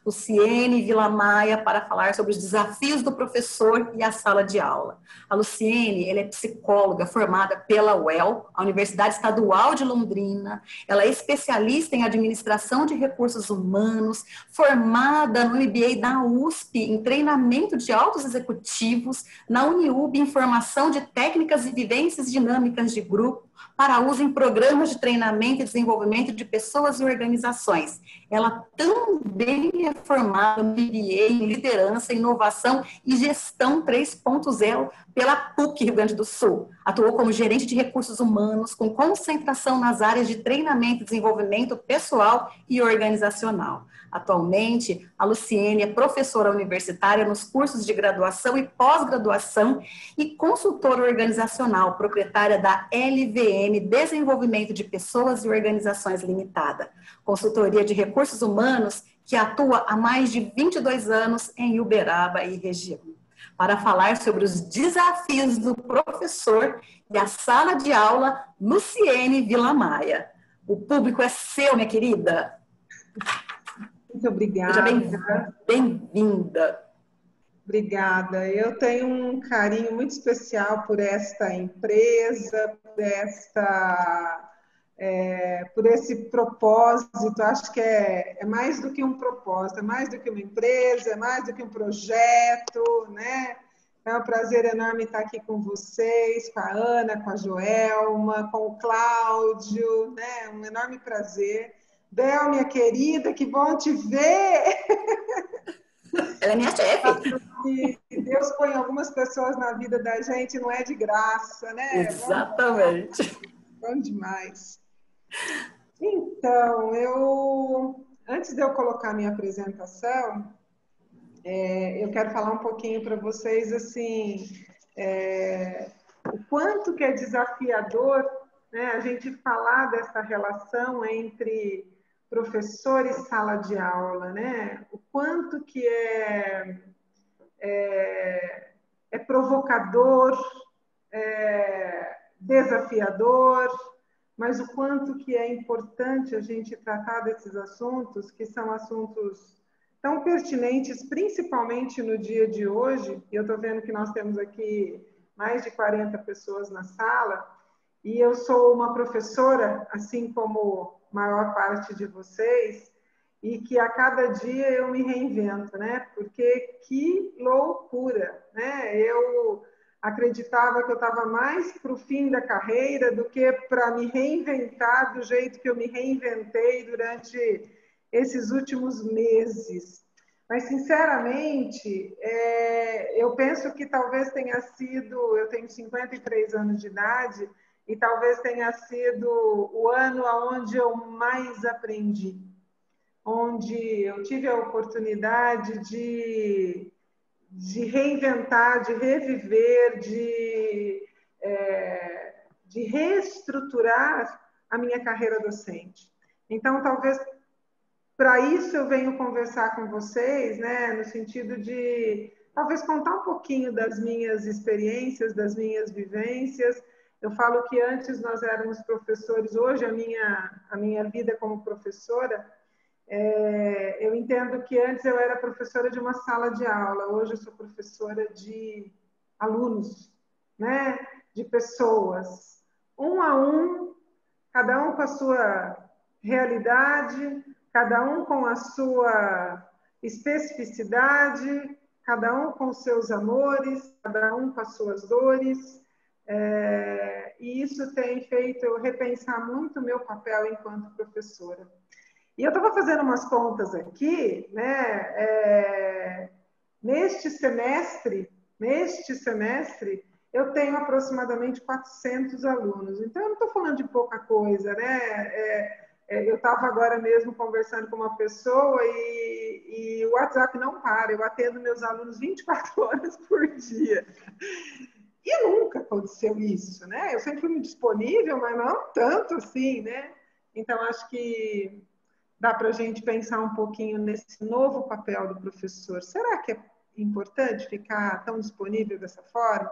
Luciene Villamaia, para falar sobre os desafios do professor e a sala de aula. A Luciene, ela é psicóloga formada pela UEL, a Universidade Estadual de Londrina. Ela é especialista em administração de recursos humanos, formada no MBA da USP em treinamento de altos executivos, na Uniub em formação de técnicas e vivências dinâmicas de grupo, para uso em programas de treinamento e desenvolvimento de pessoas e organizações. Ela também é formada no MBA em Liderança, Inovação e Gestão 3.0 pela PUC Rio Grande do Sul. Atuou como gerente de recursos humanos, com concentração nas áreas de treinamento e desenvolvimento pessoal e organizacional. Atualmente, a Luciene é professora universitária nos cursos de graduação e pós-graduação e consultora organizacional, proprietária da LVM Desenvolvimento de Pessoas e Organizações Limitada, consultoria de recursos humanos que atua há mais de 22 anos em Uberaba e região. Para falar sobre os desafios do professor e a sala de aula, Luciene Villamaia. O público é seu, minha querida. Muito obrigada. Seja bem-vinda. Obrigada. Eu tenho um carinho muito especial por esta empresa, por esse propósito. Acho que é mais do que um propósito, é mais do que uma empresa, é mais do que um projeto, né? É um prazer enorme estar aqui com vocês, com a Ana, com a Joelma, com o Cláudio, né? Um enorme prazer. Bel, minha querida, que bom te ver! Ela é minha chefe. Que Deus põe algumas pessoas na vida da gente, não é de graça, né? Exatamente. Bom demais. Então, antes de eu colocar minha apresentação, eu quero falar um pouquinho para vocês, assim, o quanto que é desafiador, né, a gente falar dessa relação entre professor e sala de aula, né? O quanto que é provocador, desafiador, mas o quanto que é importante a gente tratar desses assuntos, que são assuntos tão pertinentes, principalmente no dia de hoje. Eu estou vendo que nós temos aqui mais de 40 pessoas na sala, e eu sou uma professora, assim como a maior parte de vocês, e que a cada dia eu me reinvento, né? Porque que loucura, né? Eu acreditava que eu estava mais para o fim da carreira do que para me reinventar do jeito que eu me reinventei durante esses últimos meses. Mas, sinceramente, eu penso que talvez tenha sido... Eu tenho 53 anos de idade e talvez tenha sido o ano onde eu mais aprendi, onde eu tive a oportunidade de reinventar, de reviver, de reestruturar a minha carreira docente. Então, talvez para isso eu venho conversar com vocês, né, no sentido de talvez contar um pouquinho das minhas experiências, das minhas vivências. Eu falo que antes nós éramos professores, hoje a minha vida como professora, eu entendo que antes eu era professora de uma sala de aula, hoje eu sou professora de alunos, né? De pessoas, um a um, cada um com a sua realidade, cada um com a sua especificidade, cada um com seus amores, cada um com as suas dores, e isso tem feito eu repensar muito o meu papel enquanto professora. E eu estava fazendo umas contas aqui, né? Neste semestre, eu tenho aproximadamente 400 alunos. Então, eu não estou falando de pouca coisa, né? Eu estava agora mesmo conversando com uma pessoa e o WhatsApp não para. Eu atendo meus alunos 24 horas por dia. E nunca aconteceu isso, né? Eu sempre fui muito disponível, mas não tanto assim, né? Então, acho que dá para a gente pensar um pouquinho nesse novo papel do professor. Será que é importante ficar tão disponível dessa forma?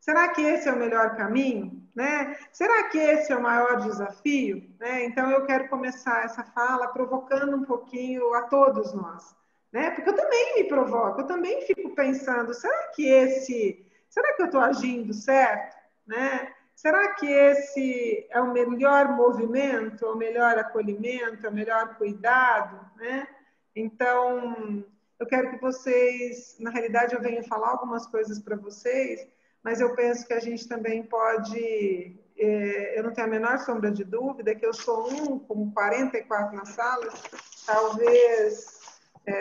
Será que esse é o melhor caminho? Né? Será que esse é o maior desafio? Né? Então, eu quero começar essa fala provocando um pouquinho a todos nós. né? Porque eu também me provoco, eu também fico pensando, será que eu estou agindo certo, né? Será que esse é o melhor movimento, é o melhor acolhimento, é o melhor cuidado, né? Então, eu quero que vocês, na realidade, eu venho falar algumas coisas para vocês, mas eu penso que a gente também pode, eu não tenho a menor sombra de dúvida que eu sou com 44 na sala, talvez,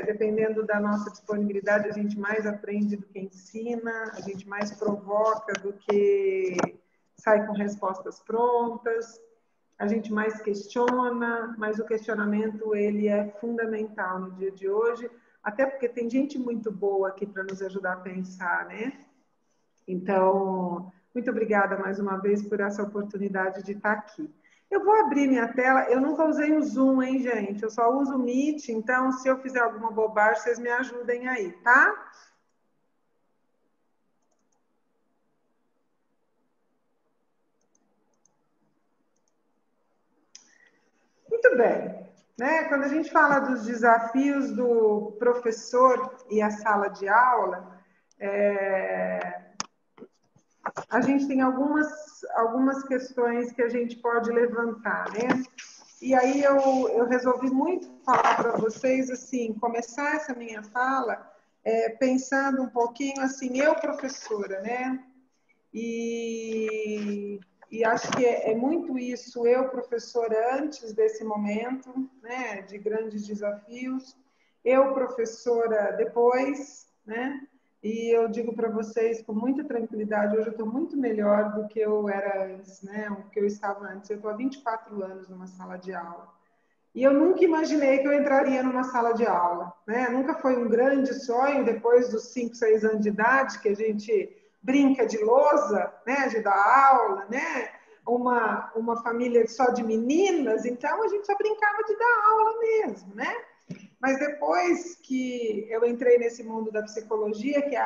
dependendo da nossa disponibilidade, a gente mais aprende do que ensina, a gente mais provoca do que sai com respostas prontas, a gente mais questiona, mas o questionamento ele é fundamental no dia de hoje, até porque tem gente muito boa aqui para nos ajudar a pensar, né? Então, muito obrigada mais uma vez por essa oportunidade de estar aqui. Eu vou abrir minha tela, eu nunca usei o Zoom, hein, gente? Eu só uso o Meet, então se eu fizer alguma bobagem, vocês me ajudem aí, tá? Muito bem. Né? Quando a gente fala dos desafios do professor e a sala de aula, a gente tem algumas questões que a gente pode levantar, né? E aí eu resolvi muito falar para vocês, assim, começar essa minha fala pensando um pouquinho, assim, eu professora, né? E acho que é muito isso, eu professora antes desse momento, né, de grandes desafios, eu professora depois, né? E eu digo para vocês com muita tranquilidade, hoje eu estou muito melhor do que eu era antes, né? O que eu estava antes. Eu estou há 24 anos numa sala de aula. E eu nunca imaginei que eu entraria numa sala de aula, né? Nunca foi um grande sonho, depois dos 5, 6 anos de idade, que a gente brinca de lousa, né? De dar aula, né? Uma família só de meninas, então a gente só brincava de dar aula mesmo, né? Mas depois que eu entrei nesse mundo da psicologia, que é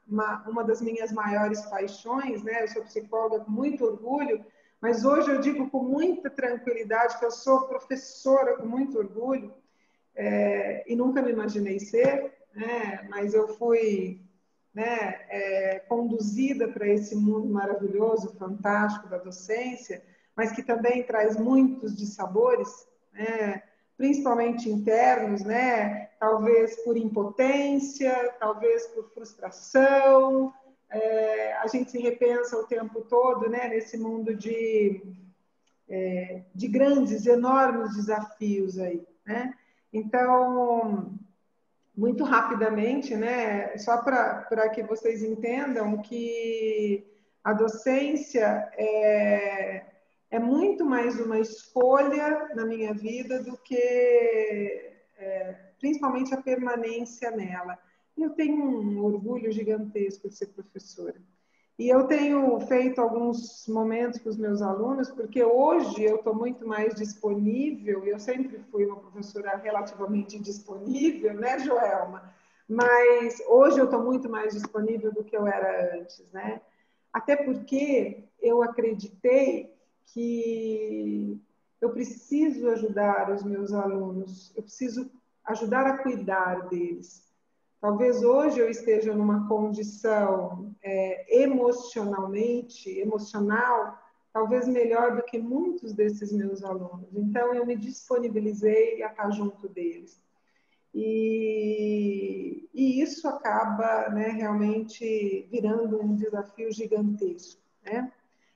uma das minhas maiores paixões, né? Eu sou psicóloga com muito orgulho, mas hoje eu digo com muita tranquilidade que eu sou professora com muito orgulho, e nunca me imaginei ser, né? Mas eu fui, né, conduzida para esse mundo maravilhoso, fantástico da docência, mas que também traz muitos dissabores, né? Principalmente internos, né? Talvez por impotência, talvez por frustração. A gente se repensa o tempo todo, né? Nesse mundo de grandes, enormes desafios aí, né? Então, muito rapidamente, né? Só para que vocês entendam que a docência é muito mais uma escolha na minha vida do que principalmente a permanência nela. Eu tenho um orgulho gigantesco de ser professora. E eu tenho feito alguns momentos com os meus alunos, porque hoje eu estou muito mais disponível, e eu sempre fui uma professora relativamente disponível, né, Joelma? Mas hoje eu estou muito mais disponível do que eu era antes, né? Até porque eu acreditei que eu preciso ajudar os meus alunos, eu preciso ajudar a cuidar deles. Talvez hoje eu esteja numa condição emocional, talvez melhor do que muitos desses meus alunos. Então, eu me disponibilizei a estar junto deles. E isso acaba, né, realmente virando um desafio gigantesco, né?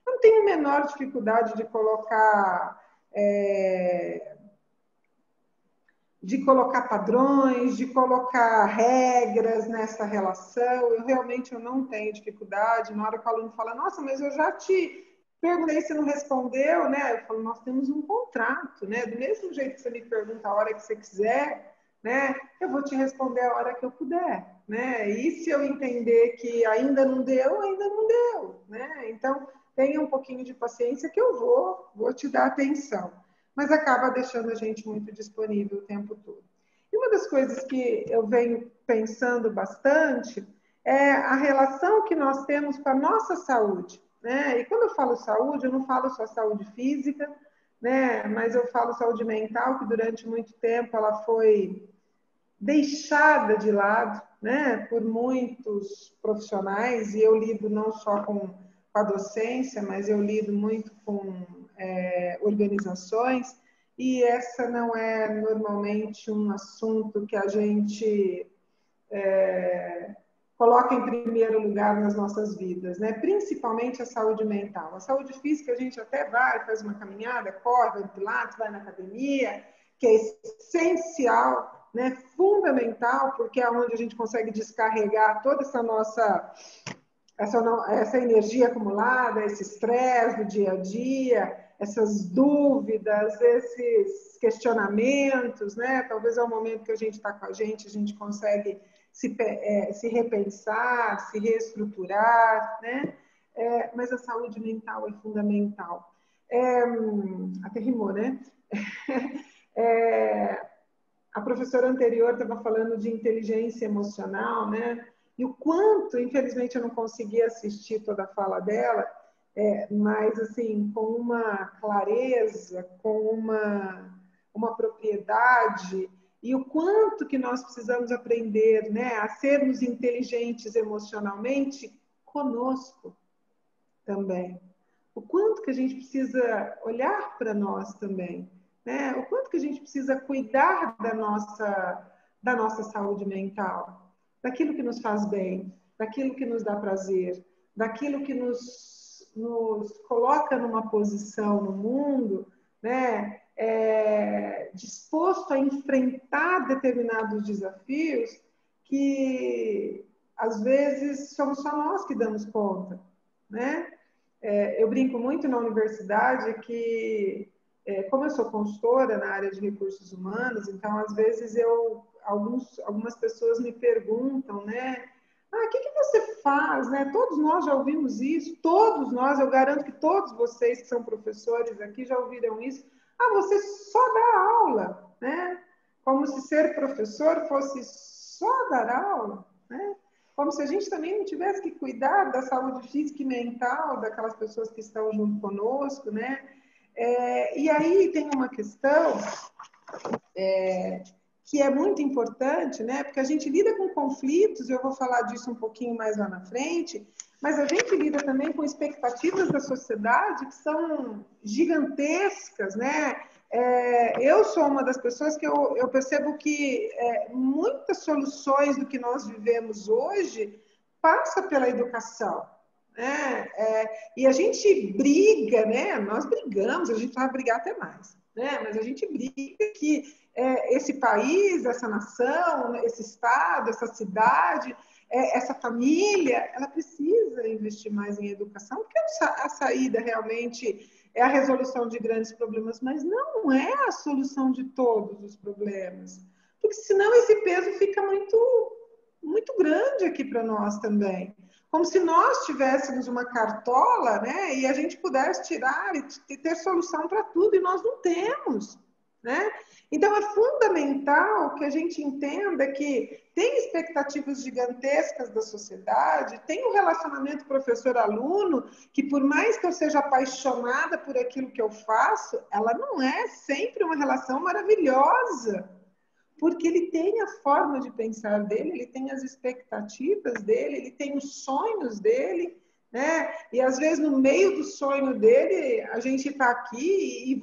Eu não tenho a menor dificuldade de colocar padrões, de colocar regras nessa relação. Eu não tenho dificuldade. Na hora que o aluno fala, nossa, mas eu já te perguntei, você não respondeu, né? Eu falo, nós temos um contrato, né? Do mesmo jeito que você me pergunta a hora que você quiser, né? Eu vou te responder a hora que eu puder, né? E se eu entender que ainda não deu, né? Então, tenha um pouquinho de paciência que eu vou te dar atenção, mas acaba deixando a gente muito disponível o tempo todo. E uma das coisas que eu venho pensando bastante é a relação que nós temos com a nossa saúde, né? E quando eu falo saúde, eu não falo só saúde física, né? Mas eu falo saúde mental, que durante muito tempo ela foi deixada de lado, né, por muitos profissionais, e eu lido não só com a docência, mas eu lido muito com organizações, e essa não é normalmente um assunto que a gente coloca em primeiro lugar nas nossas vidas, né? Principalmente a saúde mental. A saúde física a gente até vai, faz uma caminhada, corre, vai no pilates, vai na academia, que é essencial, né? Fundamental, porque é onde a gente consegue descarregar toda essa nossa essa energia acumulada, esse estresse do dia a dia, essas dúvidas, esses questionamentos, né? Talvez é o momento que a gente está com a gente consegue se repensar, se reestruturar, né? Mas a saúde mental é fundamental. Até rimou, né? A professora anterior estava falando de inteligência emocional, né? E o quanto, infelizmente, eu não consegui assistir toda a fala dela, mas, assim, com uma clareza, com uma propriedade, e o quanto que nós precisamos aprender, né, a sermos inteligentes emocionalmente conosco também. O quanto que a gente precisa olhar para nós também, né? O quanto que a gente precisa cuidar da nossa saúde mental, daquilo que nos faz bem, daquilo que nos dá prazer, daquilo que nos coloca numa posição no mundo, né? Disposto a enfrentar determinados desafios que às vezes somos só nós que damos conta, né? Eu brinco muito na universidade que, como eu sou consultora na área de recursos humanos, então, às vezes, algumas pessoas me perguntam, né? O que você faz, né? Todos nós já ouvimos isso, todos nós, eu garanto que todos vocês que são professores aqui já ouviram isso. Você só dá aula, né? Como se ser professor fosse só dar aula, né? Como se a gente também não tivesse que cuidar da saúde física e mental daquelas pessoas que estão junto conosco, né? E aí tem uma questão que é muito importante, né? Porque a gente lida com conflitos, eu vou falar disso um pouquinho mais lá na frente, mas a gente lida também com expectativas da sociedade que são gigantescas, né? Eu sou uma das pessoas que eu percebo que muitas soluções do que nós vivemos hoje passa pela educação, né? E a gente briga, né? Nós brigamos, a gente vai brigar até mais, né? Mas a gente briga que esse país, essa nação, esse estado, essa cidade, essa família, ela precisa investir mais em educação, porque a saída realmente é a resolução de grandes problemas, mas não é a solução de todos os problemas, porque senão esse peso fica muito grande aqui para nós também. Como se nós tivéssemos uma cartola, né, e a gente pudesse tirar e ter solução para tudo, e nós não temos, né? Então, é fundamental que a gente entenda que tem expectativas gigantescas da sociedade, tem um relacionamento professor-aluno, que por mais que eu seja apaixonada por aquilo que eu faço, ela não é sempre uma relação maravilhosa, porque ele tem a forma de pensar dele, ele tem as expectativas dele, ele tem os sonhos dele, né? E às vezes no meio do sonho dele, a gente está aqui e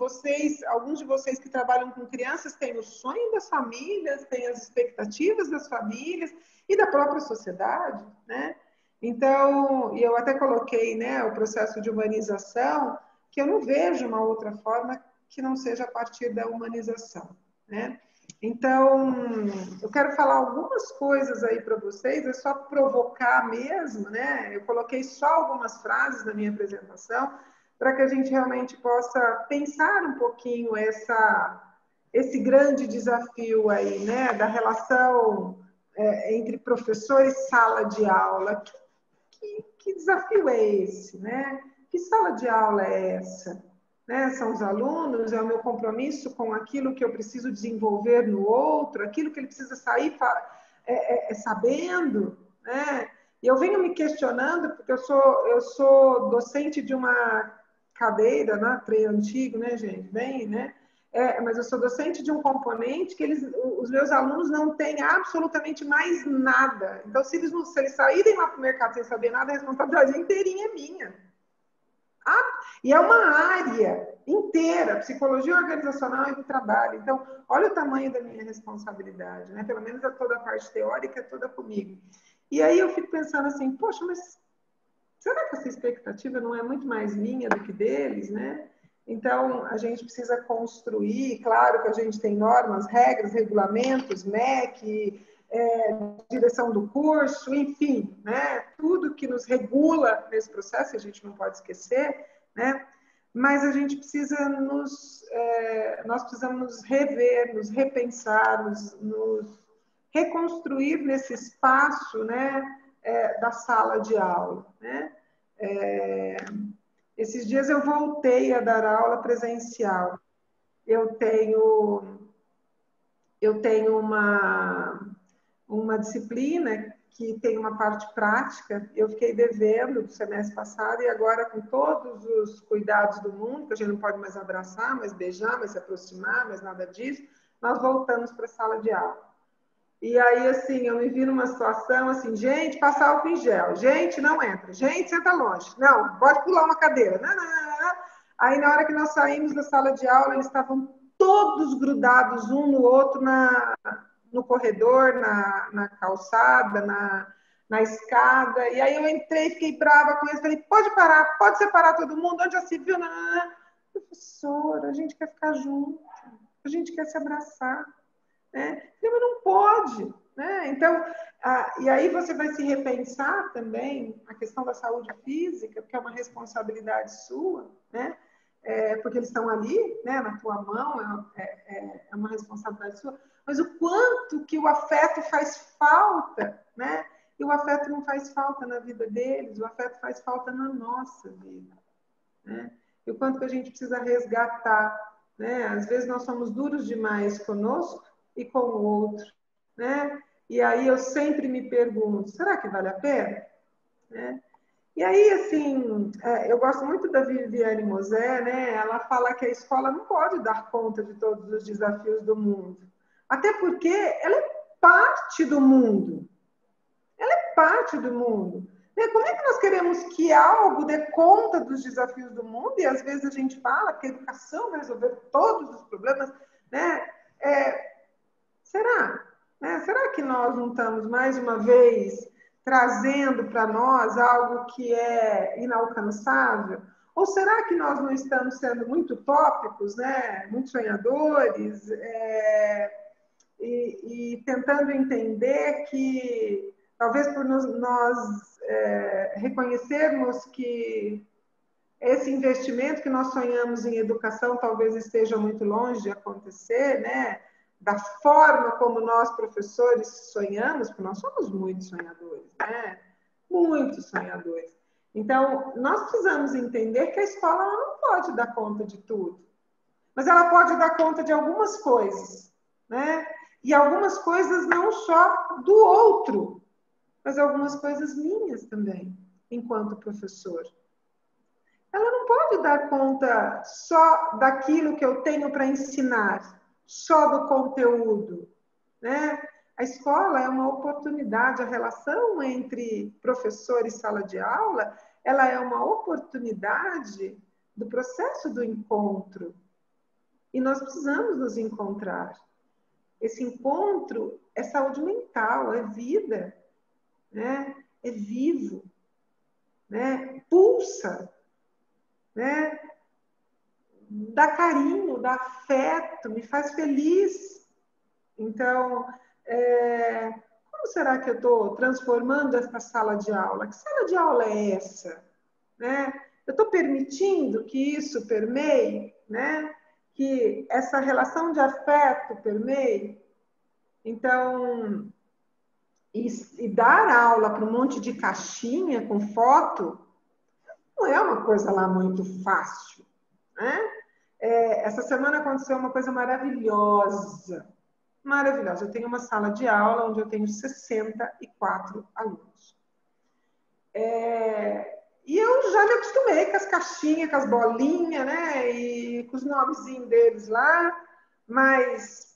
alguns de vocês que trabalham com crianças têm o sonho das famílias, têm as expectativas das famílias e da própria sociedade, né? Então, eu até coloquei, né, o processo de humanização, que eu não vejo uma outra forma que não seja a partir da humanização, né? Então, eu quero falar algumas coisas aí para vocês, é só provocar mesmo, né? Eu coloquei só algumas frases na minha apresentação para que a gente realmente possa pensar um pouquinho esse grande desafio aí, né? Da relação entre professor e sala de aula. Que desafio é esse, né? Que sala de aula é essa? Né? São os alunos, é o meu compromisso com aquilo que eu preciso desenvolver no outro, aquilo que ele precisa sair sabendo, né? E eu venho me questionando, porque eu sou docente de uma cadeira, né? Treino antigo, né, gente? Bem, né? mas eu sou docente de um componente que os meus alunos não têm absolutamente mais nada. Então, se eles saírem lá para o mercado sem saber nada, a responsabilidade inteirinha é minha. E é uma área inteira, psicologia organizacional e do trabalho. Então, olha o tamanho da minha responsabilidade, né? Pelo menos toda a parte teórica é toda comigo. E aí eu fico pensando assim, poxa, mas será que essa expectativa não é muito mais minha do que deles, né? Então, a gente precisa construir, claro que a gente tem normas, regras, regulamentos, MEC, direção do curso, enfim, né? Tudo que nos regula nesse processo, a gente não pode esquecer, né? Mas a gente precisa nós precisamos nos rever, nos repensar, nos reconstruir nesse espaço, né? Da sala de aula, né? Esses dias eu voltei a dar aula presencial. Eu tenho uma disciplina que tem uma parte prática, eu fiquei devendo do semestre passado e agora com todos os cuidados do mundo, que a gente não pode mais abraçar, mais beijar, mais se aproximar, mais nada disso, nós voltamos para a sala de aula. E aí, assim, eu me vi numa situação assim, gente, passar álcool em gel, gente, não entra, gente, senta longe, não, pode pular uma cadeira, não. Aí, na hora que nós saímos da sala de aula, eles estavam todos grudados um no outro no corredor, na calçada, na escada. E aí eu entrei, fiquei brava com eles, falei, pode parar, pode separar todo mundo, onde já se viu? Não. Professora, a gente quer ficar junto, a gente quer se abraçar. Né? Mas não pode. Né? Então, e aí você vai se repensar também a questão da saúde física, porque é uma responsabilidade sua, né? Porque eles estão ali, né, na tua mão, é uma responsabilidade sua, mas o quanto que o afeto faz falta, né? E o afeto não faz falta na vida deles, o afeto faz falta na nossa vida, né? E o quanto que a gente precisa resgatar, né? Às vezes nós somos duros demais conosco e com o outro, né? E aí eu sempre me pergunto, será que vale a pena? Né? E aí, assim, eu gosto muito da Viviane Mosé, né? Ela fala que a escola não pode dar conta de todos os desafios do mundo. Até porque ela é parte do mundo. Ela é parte do mundo. Como é que nós queremos que algo dê conta dos desafios do mundo? E às vezes a gente fala que a educação vai resolver todos os problemas, né? Será? Né? Será que nós não estamos, mais uma vez, trazendo para nós algo que é inalcançável? Ou será que nós não estamos sendo muito utópicos, né? Muito sonhadores, e tentando entender que, talvez por nós reconhecermos que esse investimento que nós sonhamos em educação talvez esteja muito longe de acontecer, né? Da forma como nós, professores, sonhamos, porque nós somos muito sonhadores, né? Muito sonhadores. Então, nós precisamos entender que a escola não pode dar conta de tudo, mas ela pode dar conta de algumas coisas, né? E algumas coisas não só do outro, mas algumas coisas minhas também, enquanto professor. Ela não pode dar conta só daquilo que eu tenho para ensinar, só do conteúdo, né? A escola é uma oportunidade, a relação entre professor e sala de aula, ela é uma oportunidade do processo do encontro. E nós precisamos nos encontrar. Esse encontro é saúde mental, é vida, né? É vivo, né? Pulsa, né? Dá carinho, dá afeto, me faz feliz. Então, como será que eu estou transformando essa sala de aula? Que sala de aula é essa? Né? Eu estou permitindo que isso permeie, né? Que essa relação de afeto permeie? Então, e dar aula para um monte de caixinha com foto não é uma coisa lá muito fácil, né? Essa semana aconteceu uma coisa maravilhosa. Maravilhosa. Eu tenho uma sala de aula onde eu tenho 64 alunos. E eu já me acostumei com as caixinhas, com as bolinhas, né? E com os nomezinhos deles lá. mas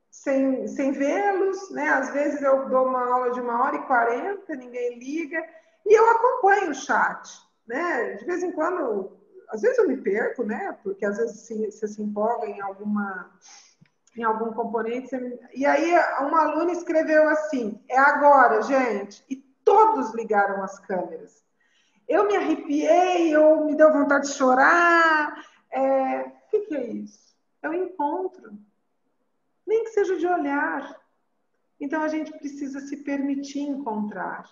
sem vê-los, né? Às vezes eu dou uma aula de 1h40, ninguém liga, e eu acompanho o chat, né? De vez em quando, às vezes eu me perco, né? Porque às vezes você se empolga em algum componente. E aí uma aluna escreveu assim: é agora, gente. E todos ligaram as câmeras. Eu me arrepiei, eu me deu vontade de chorar. O que é isso? É o encontro. Nem que seja de olhar. Então a gente precisa se permitir encontrar,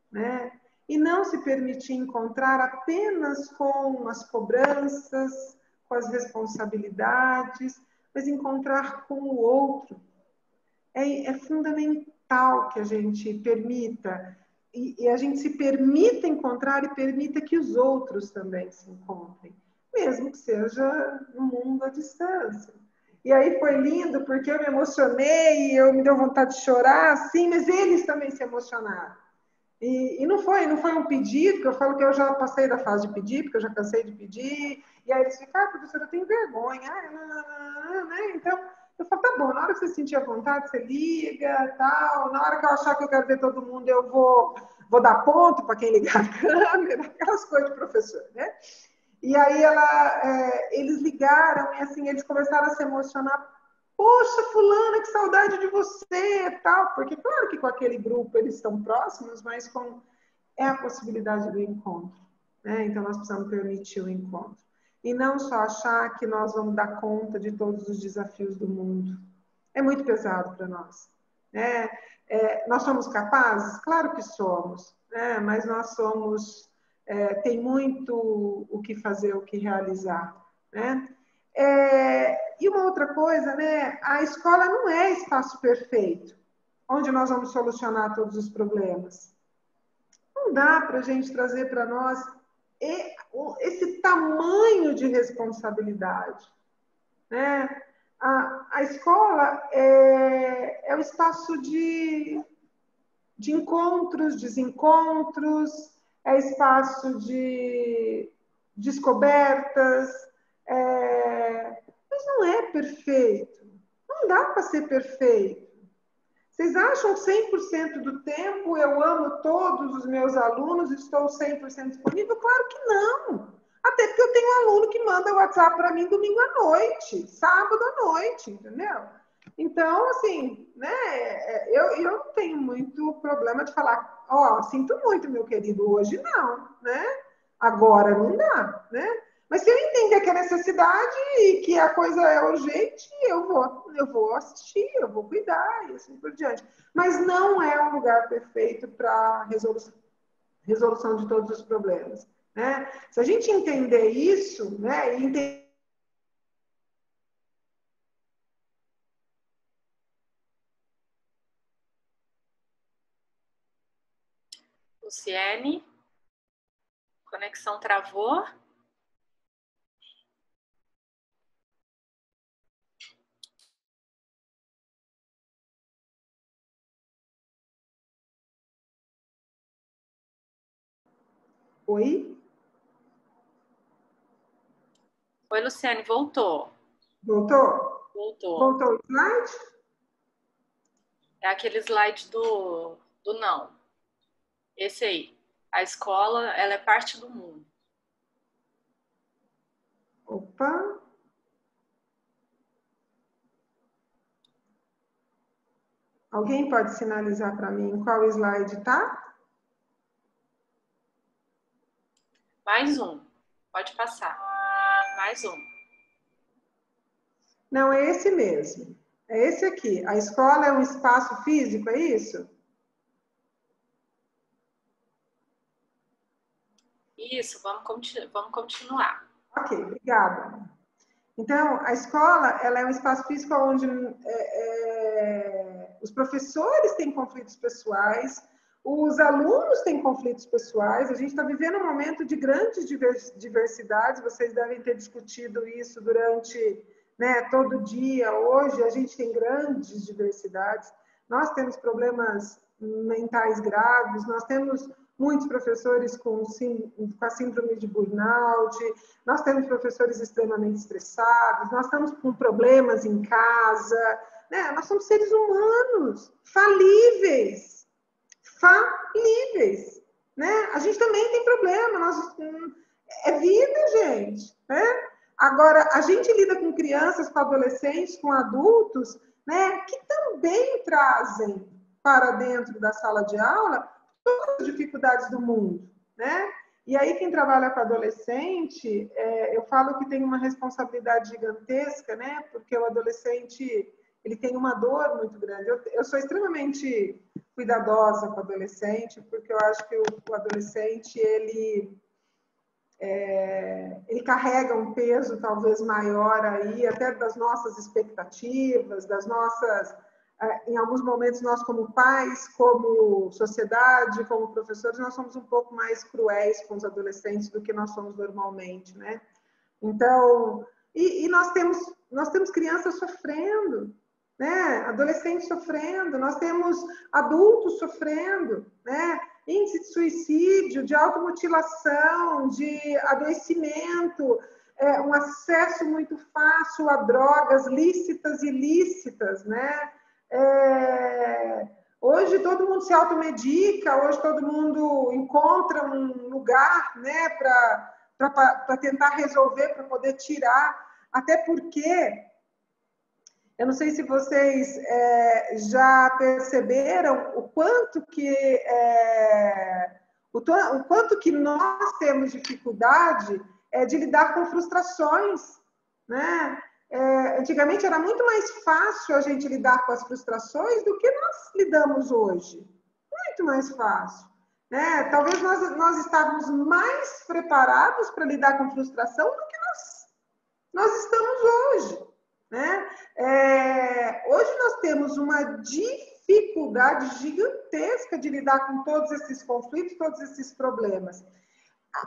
né? E não se permitir encontrar apenas com as cobranças, com as responsabilidades, mas encontrar com o outro. É fundamental que a gente permita, e a gente se permita encontrar e permita que os outros também se encontrem, mesmo que seja no mundo à distância. E aí foi lindo, porque eu me emocionei, eu me deu vontade de chorar, assim, mas eles também se emocionaram. E não foi um pedido, que eu falo que eu já passei da fase de pedir, porque eu já cansei de pedir, e aí eles ficam, professora, eu tenho vergonha, né? Então, eu falo, tá bom, na hora que você sentir a vontade, você liga, tal, na hora que eu achar que eu quero ver todo mundo, eu vou dar ponto para quem ligar a câmera, aquelas coisas de professor, né? E aí eles ligaram, e assim, eles começaram a se emocionar. Poxa, fulana, que saudade de você, tal. Porque, claro que com aquele grupo eles estão próximos, mas é a possibilidade do encontro, né? Então, nós precisamos permitir o encontro. E não só achar que nós vamos dar conta de todos os desafios do mundo. É muito pesado para nós, né? Nós somos capazes? Claro que somos, né? Mas nós somos... tem muito o que fazer, o que realizar, né? E uma outra coisa, né? A escola não é espaço perfeito, onde nós vamos solucionar todos os problemas. Não dá para a gente trazer para nós esse tamanho de responsabilidade, né? A escola é o espaço de encontros, desencontros, é espaço de descobertas, mas não é perfeito. Não dá para ser perfeito. Vocês acham 100% do tempo eu amo todos os meus alunos, estou 100% disponível? Claro que não. Até porque eu tenho um aluno que manda WhatsApp para mim domingo à noite, sábado à noite, entendeu? Então, assim, né, eu não tenho muito problema de falar, sinto muito, meu querido, hoje não, né? Agora não dá, né? Mas se eu entender que é necessidade e que a coisa é urgente, eu vou assistir, eu vou cuidar e assim por diante. Mas não é um lugar perfeito para resolução de todos os problemas, né? Se a gente entender isso, né, e entender... Luciene, conexão travou. Oi? Oi, Luciene, voltou. Voltou? Voltou. Voltou o slide? É aquele slide do não. Esse aí. A escola, ela é parte do mundo. Opa! Alguém pode sinalizar para mim qual slide tá? Mais um. Pode passar. Mais um. Não, é esse mesmo. É esse aqui. A escola é um espaço físico, é isso? Isso, vamos continuar. Ok, obrigada. Então, a escola ela é um espaço físico onde os professores têm conflitos pessoais, os alunos têm conflitos pessoais. A gente está vivendo um momento de grandes diversidades, vocês devem ter discutido isso durante, né, todo dia. Hoje a gente tem grandes diversidades, nós temos problemas mentais graves, nós temos muitos professores com a síndrome de burnout, nós temos professores extremamente estressados, nós estamos com problemas em casa, né? Nós somos seres humanos, falíveis, né? A gente também tem problema, é vida, gente, né? Agora, a gente lida com crianças, com adolescentes, com adultos, né, que também trazem para dentro da sala de aula todas as dificuldades do mundo, né? E aí, quem trabalha com adolescente, eu falo que tem uma responsabilidade gigantesca, né? Porque o adolescente, ele tem uma dor muito grande. Eu sou extremamente cuidadosa com o adolescente, porque eu acho que o adolescente, ele carrega um peso talvez maior aí, até das nossas expectativas, das nossas... Em alguns momentos, nós como pais, como sociedade, como professores, nós somos um pouco mais cruéis com os adolescentes do que nós somos normalmente, né? Então, nós temos crianças sofrendo, né? Adolescentes sofrendo, nós temos adultos sofrendo, né? Índice de suicídio, de automutilação, de adoecimento, um acesso muito fácil a drogas lícitas e ilícitas, né? Hoje todo mundo se automedica, hoje todo mundo encontra um lugar, né, para tentar resolver, para poder tirar, até porque, eu não sei se vocês já perceberam o quanto que nós temos dificuldade de lidar com frustrações, né? Antigamente era muito mais fácil a gente lidar com as frustrações do que nós lidamos hoje. Muito mais fácil, né? Talvez nós estávamos mais preparados para lidar com frustração do que nós estamos hoje, né? Hoje nós temos uma dificuldade gigantesca de lidar com todos esses conflitos, todos esses problemas.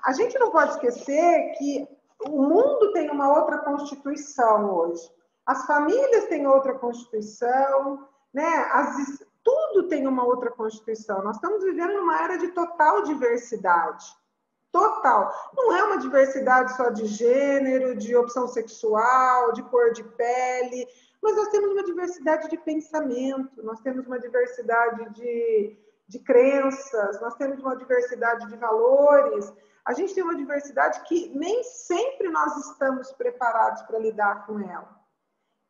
A gente não pode esquecer que o mundo tem uma outra constituição hoje. As famílias têm outra constituição, né? Tudo tem uma outra constituição. Nós estamos vivendo numa era de total diversidade. Total. Não é uma diversidade só de gênero, de opção sexual, de cor de pele, mas nós temos uma diversidade de pensamento, nós temos uma diversidade de crenças, nós temos uma diversidade de valores. A gente tem uma diversidade que nem sempre nós estamos preparados para lidar com ela.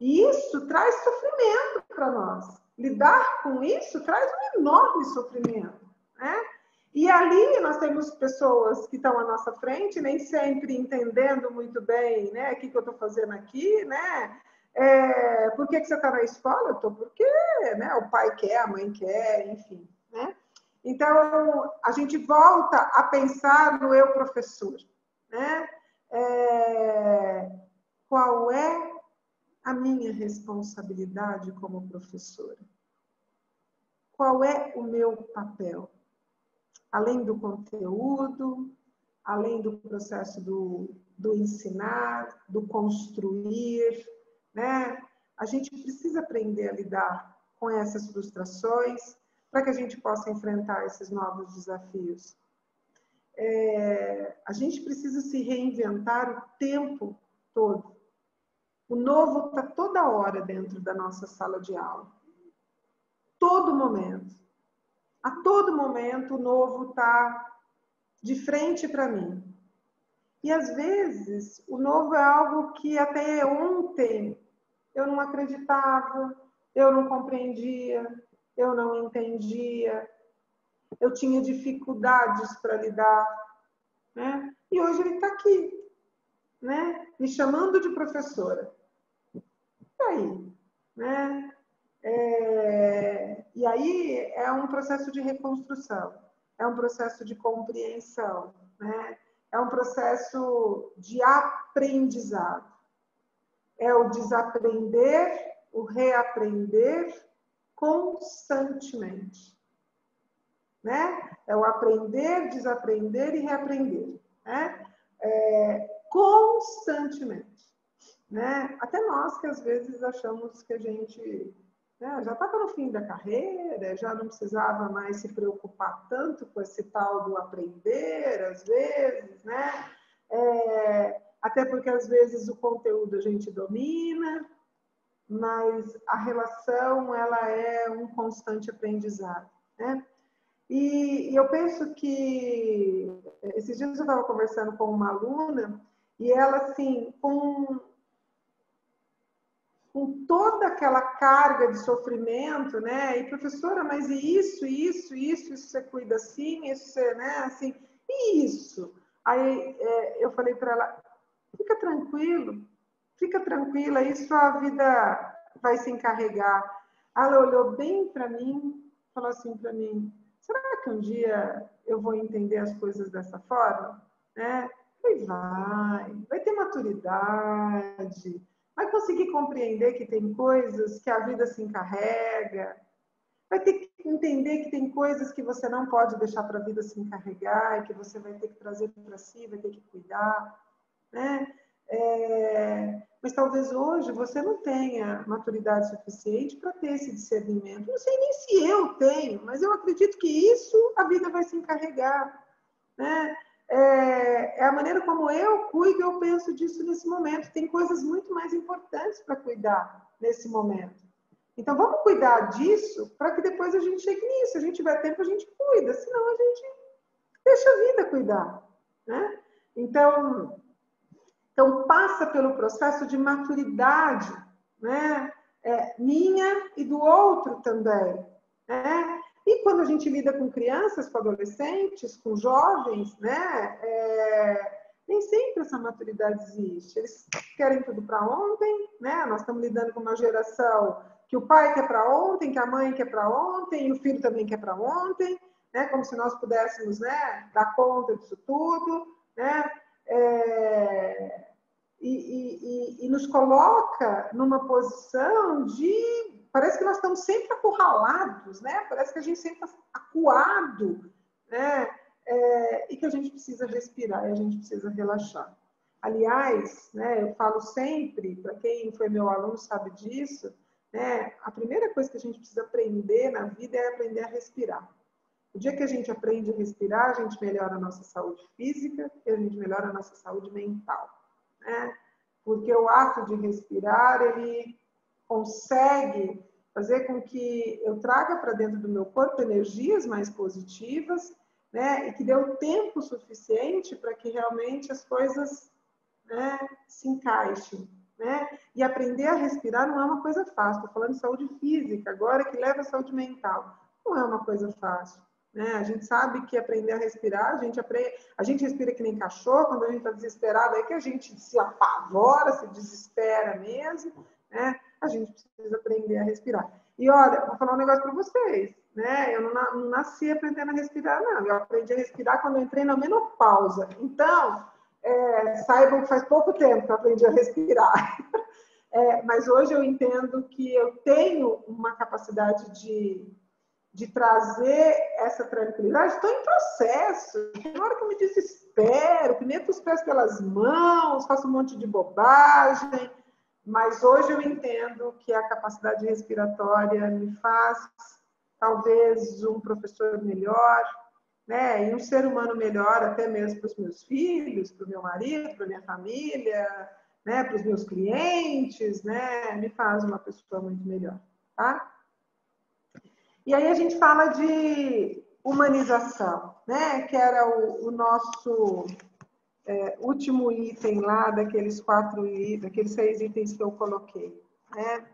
E isso traz sofrimento para nós. Lidar com isso traz um enorme sofrimento, né? E ali nós temos pessoas que estão à nossa frente, nem sempre entendendo muito bem, né, o que eu estou fazendo aqui, né? Por que você está na escola? Eu estou porque, né, o pai quer, a mãe quer, enfim, né? Então, a gente volta a pensar no eu professor, né? Qual é a minha responsabilidade como professora? Qual é o meu papel? Além do conteúdo, além do processo do ensinar, do construir, né? A gente precisa aprender a lidar com essas frustrações para que a gente possa enfrentar esses novos desafios. A gente precisa se reinventar o tempo todo. O novo está toda hora dentro da nossa sala de aula. Todo momento. A todo momento o novo está de frente para mim. E às vezes o novo é algo que até ontem eu não acreditava, eu não compreendia, eu não entendia, eu tinha dificuldades para lidar, né? E hoje ele está aqui, né? Me chamando de professora. E aí, né? E aí é um processo de reconstrução, é um processo de compreensão, né? É um processo de aprendizado. É o desaprender, o reaprender constantemente, né? É o aprender, desaprender e reaprender, né? Constantemente, né? Até nós que às vezes achamos que a gente né? Já estava no fim da carreira, já não precisava mais se preocupar tanto com esse tal do aprender, às vezes, né? Até porque, às vezes, o conteúdo a gente domina, mas a relação, ela é um constante aprendizado, né? E eu penso que, esses dias eu estava conversando com uma aluna, e ela, assim, com toda aquela carga de sofrimento, né? E professora, mas e isso você cuida assim, isso você, né? Assim, e isso? Aí eu falei para ela, fica tranquila, isso a vida vai se encarregar. Ela olhou bem para mim, falou assim para mim, será que um dia eu vou entender as coisas dessa forma? Né? Falei, vai ter maturidade, vai conseguir compreender que tem coisas que a vida se encarrega, vai ter que entender que tem coisas que você não pode deixar para a vida se encarregar e que você vai ter que trazer para si, vai ter que cuidar, né? Mas talvez hoje você não tenha maturidade suficiente para ter esse discernimento. Não sei nem se eu tenho, mas eu acredito que isso a vida vai se encarregar, né? É a maneira como eu cuido, eu penso disso nesse momento. Tem coisas muito mais importantes para cuidar nesse momento. Então, vamos cuidar disso para que depois a gente chegue nisso. Se a gente tiver tempo, a gente cuida. Senão, a gente deixa a vida cuidar, né? Então passa pelo processo de maturidade, né? Minha e do outro também, né? E quando a gente lida com crianças, com adolescentes, com jovens, né? Nem sempre essa maturidade existe. Eles querem tudo para ontem, né? Nós estamos lidando com uma geração que o pai quer para ontem, que a mãe quer para ontem, e o filho também quer para ontem, né? Como se nós pudéssemos, né, dar conta disso tudo, né? E nos coloca numa posição de... Parece que nós estamos sempre acurralados, né? Parece que a gente sempre está acuado, né? E que a gente precisa respirar, e a gente precisa relaxar. Aliás, né, eu falo sempre, para quem foi meu aluno sabe disso, né, a primeira coisa que a gente precisa aprender na vida é aprender a respirar. O dia que a gente aprende a respirar, a gente melhora a nossa saúde física e a gente melhora a nossa saúde mental, né? Porque o ato de respirar, ele consegue fazer com que eu traga para dentro do meu corpo energias mais positivas, né? E que dê o tempo suficiente para que realmente as coisas, né, se encaixem, né? E aprender a respirar não é uma coisa fácil. Estou falando de saúde física agora, que leva à saúde mental. Não é uma coisa fácil, né? A gente sabe que aprender a respirar, a gente respira que nem cachorro, quando a gente está desesperado, é que a gente se apavora, se desespera mesmo, né? A gente precisa aprender a respirar. E olha, vou falar um negócio para vocês, né? Eu não nasci aprendendo a respirar, não. Eu aprendi a respirar quando eu entrei na menopausa. Então, saibam que faz pouco tempo que eu aprendi a respirar. Mas hoje eu entendo que eu tenho uma capacidade de trazer essa tranquilidade. Estou em processo. Tem hora que eu me desespero, que meto os pés pelas mãos, faço um monte de bobagem. Mas hoje eu entendo que a capacidade respiratória me faz, talvez, um professor melhor, né? E um ser humano melhor até mesmo para os meus filhos, para o meu marido, para a minha família, né? Para os meus clientes, né? Me faz uma pessoa muito melhor, tá? E aí a gente fala de humanização, né? Que era o nosso último item lá daqueles 6 itens que eu coloquei, né?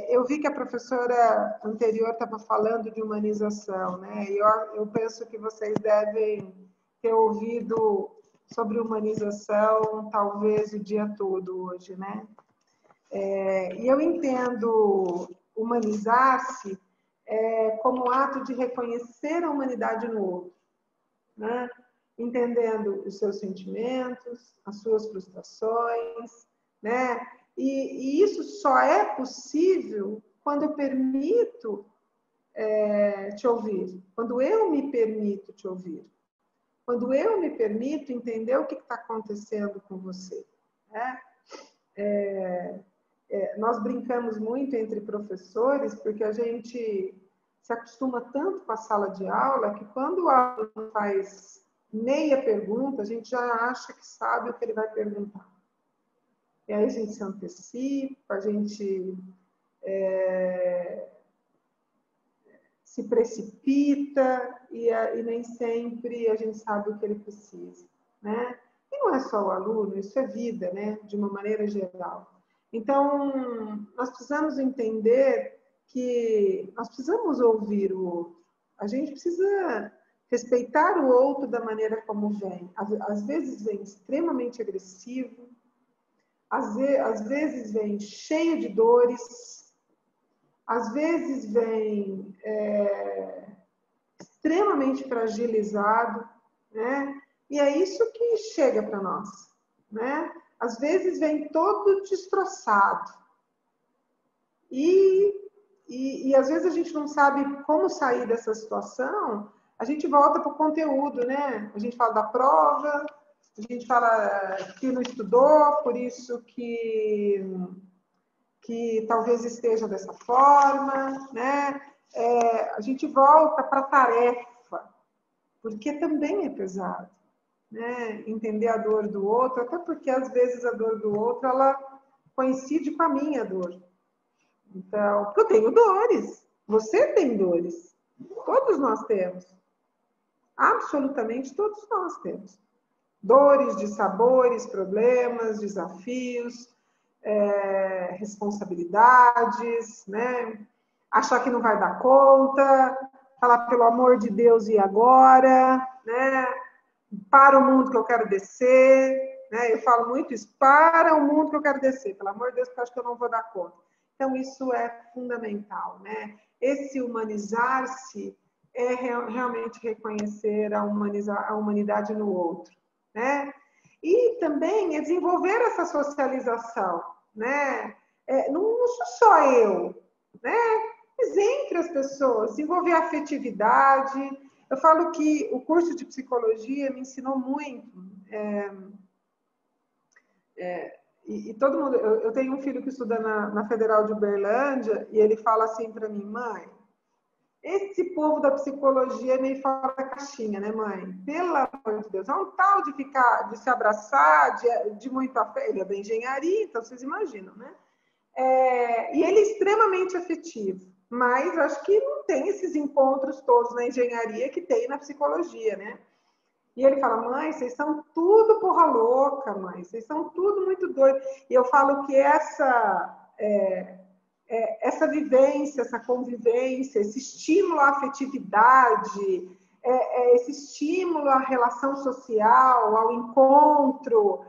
Eu vi que a professora anterior estava falando de humanização, né? E eu penso que vocês devem ter ouvido sobre humanização talvez o dia todo hoje, né? E eu entendo humanizar-se como ato de reconhecer a humanidade no outro, né? Entendendo os seus sentimentos, as suas frustrações, né? E isso só é possível quando eu permito te ouvir, quando eu me permito te ouvir, quando eu me permito entender o que está acontecendo com você, né? nós brincamos muito entre professores, porque a gente se acostuma tanto com a sala de aula, que quando o aluno faz meia pergunta, a gente já acha que sabe o que ele vai perguntar. E aí a gente se antecipa, a gente se precipita e nem sempre a gente sabe o que ele precisa, né? E não é só o aluno, isso é vida, né? De uma maneira geral. Então, nós precisamos entender que nós precisamos ouvir o outro. A gente precisa respeitar o outro da maneira como vem. Às vezes vem extremamente agressivo, às vezes vem cheio de dores, às vezes vem extremamente fragilizado, né? E é isso que chega para nós, né? Às vezes vem todo destroçado. E às vezes a gente não sabe como sair dessa situação, a gente volta para o conteúdo, né? A gente fala da prova, a gente fala que não estudou, por isso que talvez esteja dessa forma, né? A gente volta para a tarefa, porque também é pesado, né? Entender a dor do outro, até porque às vezes a dor do outro ela coincide com a minha dor. Então, porque eu tenho dores, você tem dores, todos nós temos, absolutamente todos nós temos dores, dissabores, problemas, desafios, responsabilidades, né? Achar que não vai dar conta, falar pelo amor de Deus e agora, né? Para o mundo que eu quero descer, né? Eu falo muito isso, para o mundo que eu quero descer, pelo amor de Deus, porque eu acho que eu não vou dar conta. Então, isso é fundamental, né? Esse humanizar-se é realmente reconhecer a humanidade no outro, né? E também é desenvolver essa socialização, né? Não sou só eu, né? Mas entre as pessoas, desenvolver afetividade. Eu falo que o curso de psicologia me ensinou muito. E todo mundo... Eu tenho um filho que estuda na Federal de Uberlândia e ele fala assim para mim, mãe, esse povo da psicologia é meio fora da caixinha, né, mãe? Pelo amor de Deus, é um tal de se abraçar, de muito afeto. Ele é da engenharia, então vocês imaginam, né? E ele é extremamente afetivo, mas acho que não tem esses encontros todos na engenharia que tem na psicologia, né? E ele fala, mãe, vocês são tudo porra louca, mãe, vocês são tudo muito doidos. E eu falo que essa vivência, essa convivência, esse estímulo à afetividade, esse estímulo à relação social, ao encontro,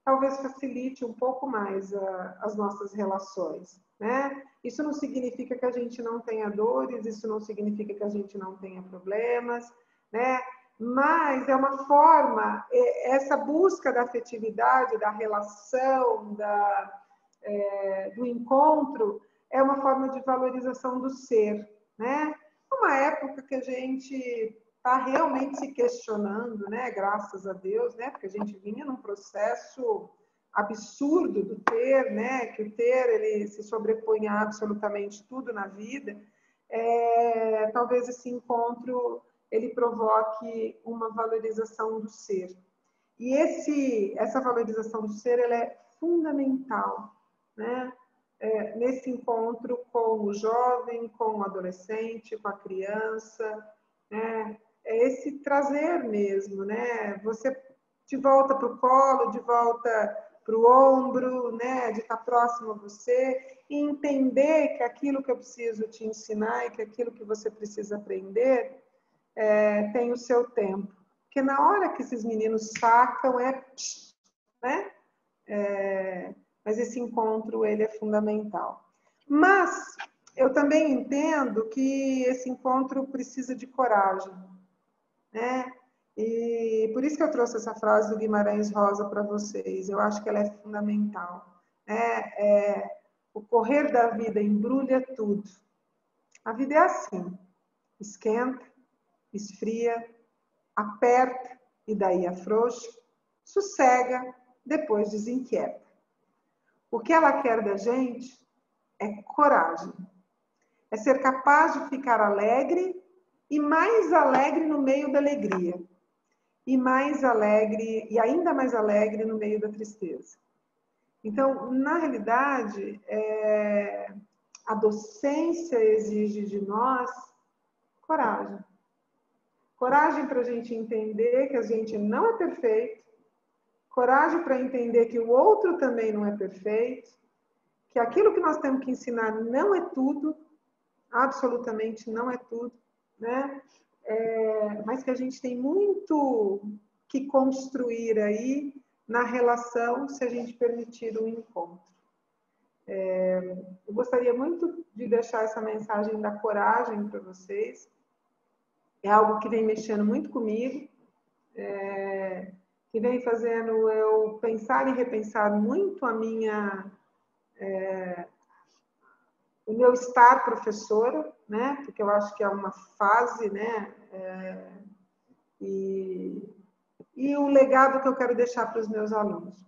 talvez facilite um pouco mais as nossas relações, né? Isso não significa que a gente não tenha dores, isso não significa que a gente não tenha problemas, né? Mas é uma forma, essa busca da afetividade, da relação, do encontro, é uma forma de valorização do ser, né? Uma época que a gente está realmente se questionando, né? Graças a Deus, né? Porque a gente vinha num processo absurdo do ter, né? Que o ter ele se sobrepõe a absolutamente tudo na vida. Talvez esse encontro ele provoque uma valorização do ser. E essa valorização do ser ela é fundamental, né? Nesse encontro com o jovem, com o adolescente, com a criança, né? É esse trazer mesmo, né? Você de volta para o colo, de volta para o ombro, né? De estar próximo a você e entender que aquilo que eu preciso te ensinar e que aquilo que você precisa aprender tem o seu tempo. Porque na hora que esses meninos sacam, né? Mas esse encontro ele é fundamental. Mas eu também entendo que esse encontro precisa de coragem, né? E por isso que eu trouxe essa frase do Guimarães Rosa para vocês. Eu acho que ela é fundamental. O correr da vida embrulha tudo. A vida é assim: esquenta, esfria, aperta e daí afrouxa, sossega, depois desinquieta. O que ela quer da gente é coragem. É ser capaz de ficar alegre e mais alegre no meio da alegria. E mais alegre, e ainda mais alegre no meio da tristeza. Então, na realidade, a docência exige de nós coragem. Coragem para a gente entender que a gente não é perfeito, coragem para entender que o outro também não é perfeito, que aquilo que nós temos que ensinar não é tudo, absolutamente não é tudo, né? Mas que a gente tem muito que construir aí na relação, se a gente permitir o encontro. Eu gostaria muito de deixar essa mensagem da coragem para vocês. É algo que vem mexendo muito comigo, que vem fazendo eu pensar e repensar muito o meu estar professora, né? Porque eu acho que é uma fase, né? E o legado que eu quero deixar para os meus alunos.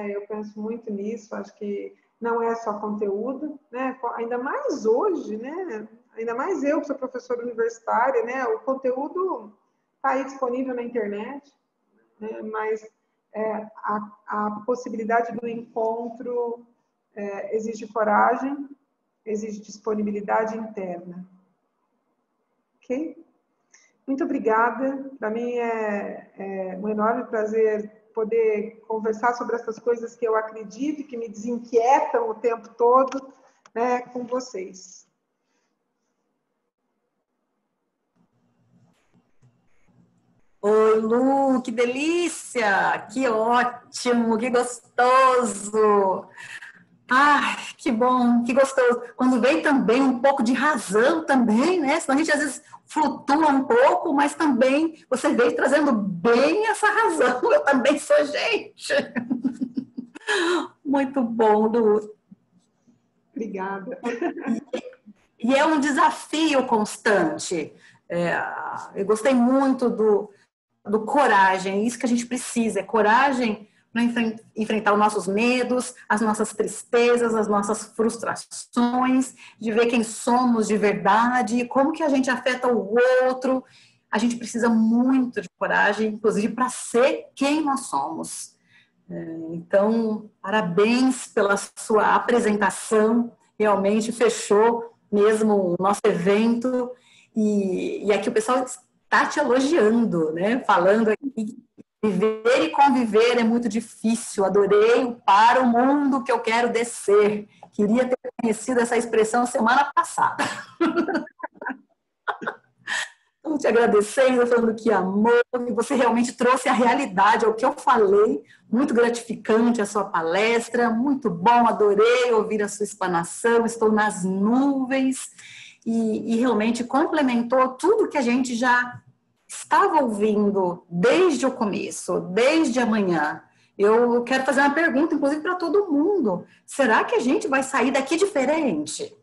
Eu penso muito nisso, acho que não é só conteúdo, né? Ainda mais hoje, né? Ainda mais eu que sou professora universitária, né? O conteúdo está aí disponível na internet, né? Mas a possibilidade do encontro exige coragem, exige disponibilidade interna. Ok? Muito obrigada. Para mim é um enorme prazer poder conversar sobre essas coisas que eu acredito e que me desinquietam o tempo todo, né, com vocês. Oi, Lu, que delícia! Que ótimo, que gostoso! Ah, que bom, que gostoso. Quando vem também um pouco de razão também, né? Senão a gente às vezes flutua um pouco, mas também você veio trazendo bem essa razão. Eu também sou gente. Muito bom, Lu. Obrigada. E é um desafio constante. Eu gostei muito do coragem, isso que a gente precisa, é coragem para enfrentar os nossos medos, as nossas tristezas, as nossas frustrações, de ver quem somos de verdade, como que a gente afeta o outro. A gente precisa muito de coragem, inclusive para ser quem nós somos. Então, parabéns pela sua apresentação, realmente fechou mesmo o nosso evento, e aqui o pessoal está te elogiando, né? Falando aqui, viver e conviver é muito difícil, adorei o para o mundo que eu quero descer. Queria ter conhecido essa expressão semana passada. Estou te agradecendo, falando que amor, que você realmente trouxe a realidade, ao que eu falei, muito gratificante a sua palestra, muito bom, adorei ouvir a sua explanação, estou nas nuvens, e realmente complementou tudo que a gente já estava ouvindo desde o começo, desde amanhã. Eu quero fazer uma pergunta, inclusive, para todo mundo. Será que a gente vai sair daqui diferente?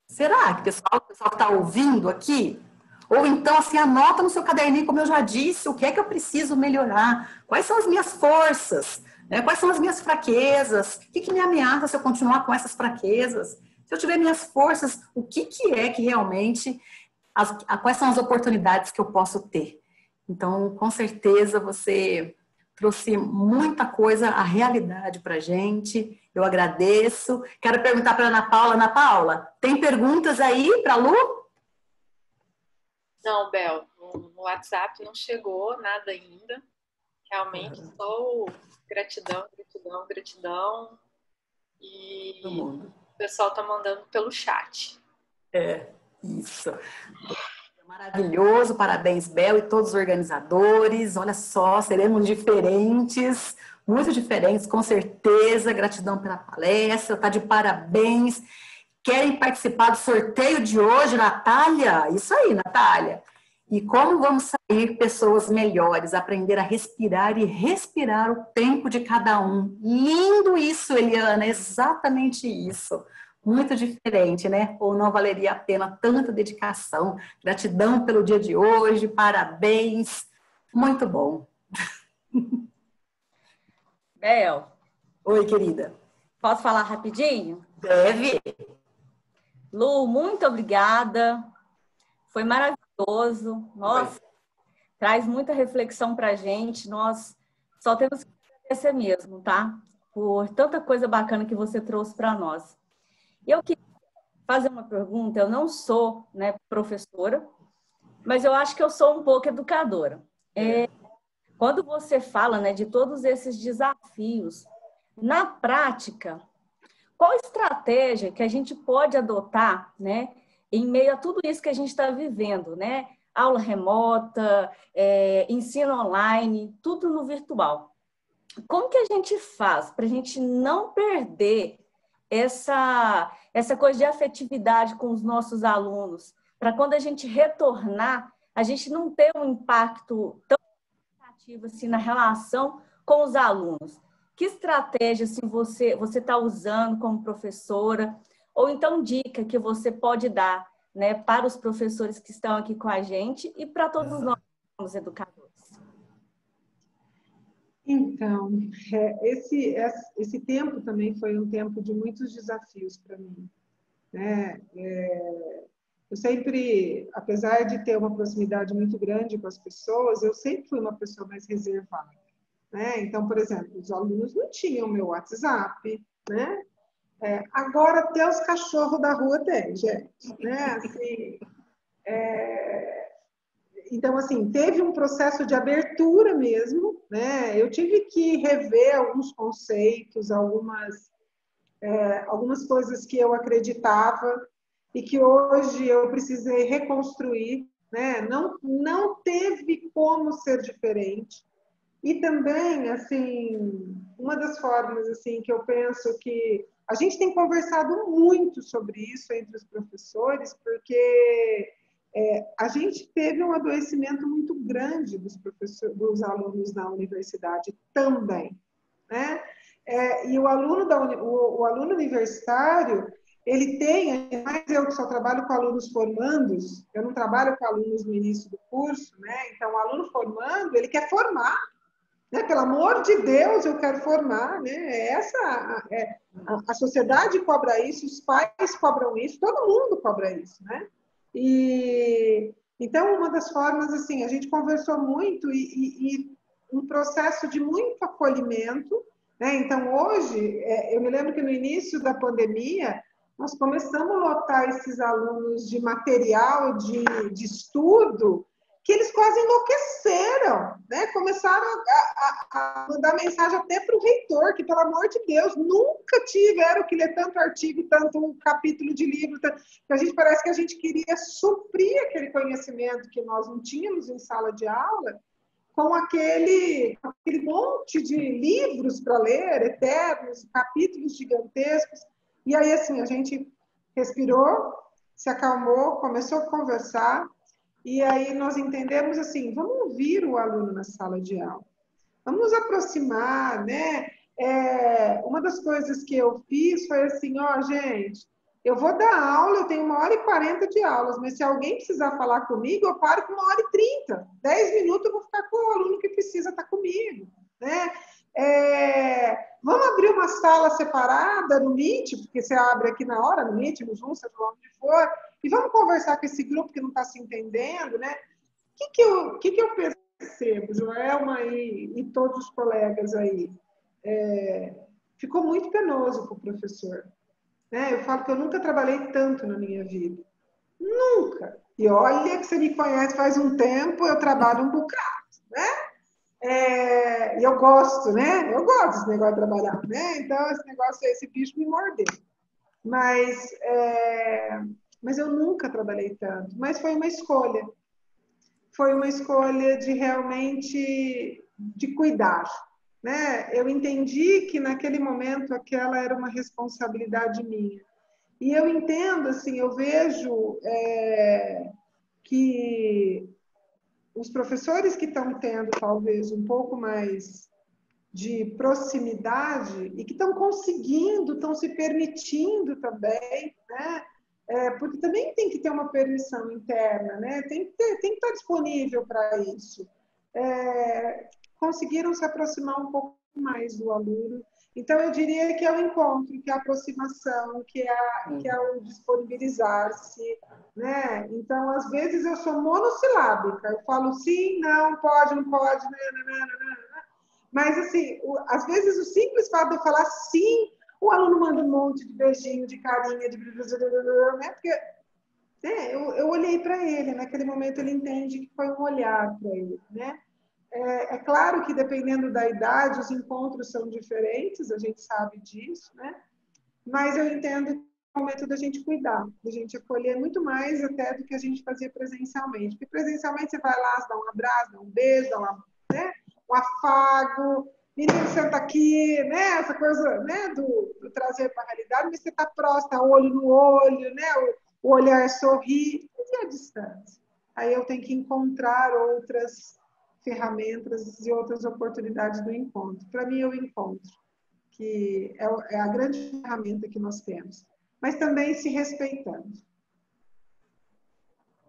Será que o pessoal que está ouvindo aqui? Ou então, assim, anota no seu caderninho, como eu já disse, o que é que eu preciso melhorar? Quais são as minhas forças? Né? Quais são as minhas fraquezas? O que me ameaça se eu continuar com essas fraquezas? Se eu tiver minhas forças, o que é que realmente... quais são as oportunidades que eu posso ter? Então, com certeza, você trouxe muita coisa, a realidade para a gente. Eu agradeço. Quero perguntar para a Ana Paula. Ana Paula, tem perguntas aí para a Lu? Não, Bel, no WhatsApp não chegou nada ainda. Realmente, só gratidão, gratidão, gratidão. E o pessoal está mandando pelo chat. Isso. Maravilhoso, parabéns, Bel, e todos os organizadores. Olha só, seremos diferentes, muito diferentes, com certeza. Gratidão pela palestra, tá de parabéns. Querem participar do sorteio de hoje, Natália? Isso aí, Natália. E como vamos sair pessoas melhores, aprender a respirar e respirar o tempo de cada um. Lindo isso, Eliana, exatamente isso. Muito diferente, né? Ou não valeria a pena tanta dedicação. Gratidão pelo dia de hoje, parabéns. Muito bom. Bel, Oi, querida. Posso falar rapidinho? Deve. Lu, muito obrigada. Foi maravilhoso. Nossa, traz muita reflexão para a gente. Nós só temos que agradecer mesmo, tá? Por tanta coisa bacana que você trouxe para nós. Eu queria fazer uma pergunta. Eu não sou, né, professora, mas eu acho que eu sou um pouco educadora. Quando você fala, né, de todos esses desafios, na prática, qual estratégia que a gente pode adotar, né, em meio a tudo isso que a gente está vivendo, né? Aula remota, ensino online, tudo no virtual. Como que a gente faz para a gente não perder essa coisa de afetividade com os nossos alunos, para quando a gente retornar, a gente não ter um impacto tão negativo assim na relação com os alunos? Que estratégia assim, você está usando como professora? Ou então dica que você pode dar, né, para os professores que estão aqui com a gente e para todos nós que somos educadores? Então, esse tempo também foi um tempo de muitos desafios para mim, né? Eu sempre, apesar de ter uma proximidade muito grande com as pessoas, eu sempre fui uma pessoa mais reservada, né? Então, por exemplo, os alunos não tinham meu WhatsApp, né? Agora até os cachorros da rua têm, gente, né? Assim, então, assim, teve um processo de abertura mesmo, né? Eu tive que rever alguns conceitos, algumas coisas que eu acreditava e que hoje eu precisei reconstruir, né? Não teve como ser diferente. E também, assim, uma das formas assim que eu penso que a gente tem conversado muito sobre isso entre os professores, porque a gente teve um adoecimento muito grande dos alunos na universidade também, né? E o aluno universitário, ele tem, mas eu que só trabalho com alunos formandos, eu não trabalho com alunos no início do curso, né? Então, o aluno formando, ele quer formar, né? Pelo amor de Deus, eu quero formar, né? A sociedade cobra isso, os pais cobram isso, todo mundo cobra isso, né? E então uma das formas assim, a gente conversou muito e um processo de muito acolhimento, né? Então hoje eu me lembro que no início da pandemia nós começamos a lotar esses alunos de material de estudo que eles quase enlouqueceram, né? Começaram a mandar mensagem até para o reitor, que, pelo amor de Deus, nunca tiveram que ler tanto artigo, tanto capítulo de livro, que a gente parece que a gente queria suprir aquele conhecimento que nós não tínhamos em sala de aula, com aquele monte de livros para ler, eternos, capítulos gigantescos. E aí, assim, a gente respirou, se acalmou, começou a conversar, e aí nós entendemos assim, vamos ouvir o aluno na sala de aula, vamos nos aproximar, né? Uma das coisas que eu fiz foi assim, ó, gente, eu vou dar aula, eu tenho 1h40 de aulas, mas se alguém precisar falar comigo, eu paro com 1h30. 10 minutos eu vou ficar com o aluno que precisa estar comigo, né? Vamos abrir uma sala separada no Meet, porque você abre aqui na hora, no Meet, no Zoom, seja lá onde for, e vamos conversar com esse grupo que não está se entendendo, né? O que eu percebo, Joelma e todos os colegas aí? Ficou muito penoso para o professor, né? Eu falo que eu nunca trabalhei tanto na minha vida. Nunca. E olha que você me conhece faz um tempo, eu trabalho um bocado, né? E eu gosto, né? Eu gosto desse negócio de trabalhar, né? Então, esse bicho me mordeu. Mas eu nunca trabalhei tanto. Mas foi uma escolha. Foi uma escolha de realmente de cuidar, né? Eu entendi que naquele momento aquela era uma responsabilidade minha. E eu entendo, assim, eu vejo que os professores que estão tendo talvez um pouco mais de proximidade e que estão conseguindo, estão se permitindo também, né? Porque também tem que ter uma permissão interna, né? Tem que estar disponível para isso. Conseguiram se aproximar um pouco mais do aluno Então, eu diria que é o encontro, que é a aproximação, que é o disponibilizar-se, né? Então, às vezes, eu sou monossilábica. Eu falo sim, não, pode, não pode, mas, assim, às vezes, o simples fato de eu falar sim, o aluno manda um monte de beijinho, de carinha, de... né? Porque eu olhei para ele, naquele momento ele entende que foi um olhar para ele, né? É claro que, dependendo da idade, os encontros são diferentes, a gente sabe disso, né? Mas eu entendo que é o momento da gente cuidar, da gente acolher muito mais até do que a gente fazia presencialmente. Porque presencialmente você vai lá, você dá um abraço, dá um beijo, dá né? Um afago, menino, senta aqui, né? Essa coisa, né? do trazer para a realidade, mas você está próximo, tá olho no olho, né? O olhar sorri, e a distância. Aí eu tenho que encontrar outras ferramentas e outras oportunidades do encontro. Para mim, é o encontro, que é a grande ferramenta que nós temos, mas também se respeitando.